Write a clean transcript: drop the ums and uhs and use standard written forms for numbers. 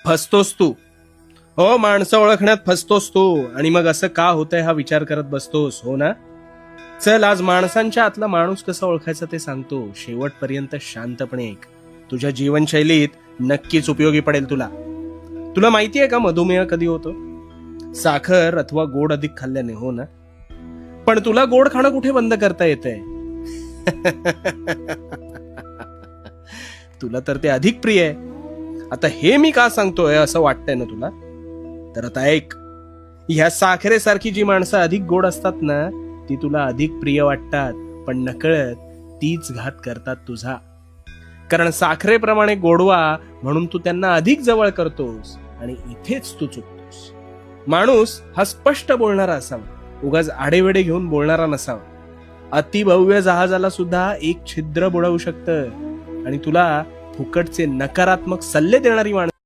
फसतोस तू. हो, माणसं ओळखण्यात फसतोस तू. आणि मग असं का होतंय हा विचार करत बसतोस, हो ना? चल, आज माणसांच्या आतला माणूस कसा ओळखायचा ते सांगतो. शेवटपर्यंत शांतपणे ऐक. तुझ्या जीवनशैलीत नक्कीच उपयोगी पडेल तुला. तुला माहितीये का मधुमेह कधी होतो? साखर अथवा गोड अधिक खाल्ल्याने, हो ना? पण तुला गोड खाणं कुठे बंद करता येतंय? तुला तर ते अधिक प्रिय आहे. आता हे मी का सांगतोय असं वाटतंय ना तुला? तर आता ऐक. ह्या साखरेसारखी जी माणसं अधिक गोड असतात ना, ती तुला अधिक प्रिय वाटतात, पण नकळत तीच घात करतात तुझा. कारण साखरेप्रमाणे गोडवा म्हणून तू त्यांना अधिक जवळ करतोस आणि इथेच तू चुकतोस. माणूस हा स्पष्ट बोलणारा असावा, उगाच आडेवेडे घेऊन बोलणारा नसावा. अतिभव्य जहाजाला सुद्धा एक छिद्र बुडवू शकतं आणि तुला फुकटचे नकारात्मक सल्ले देणारी माणसं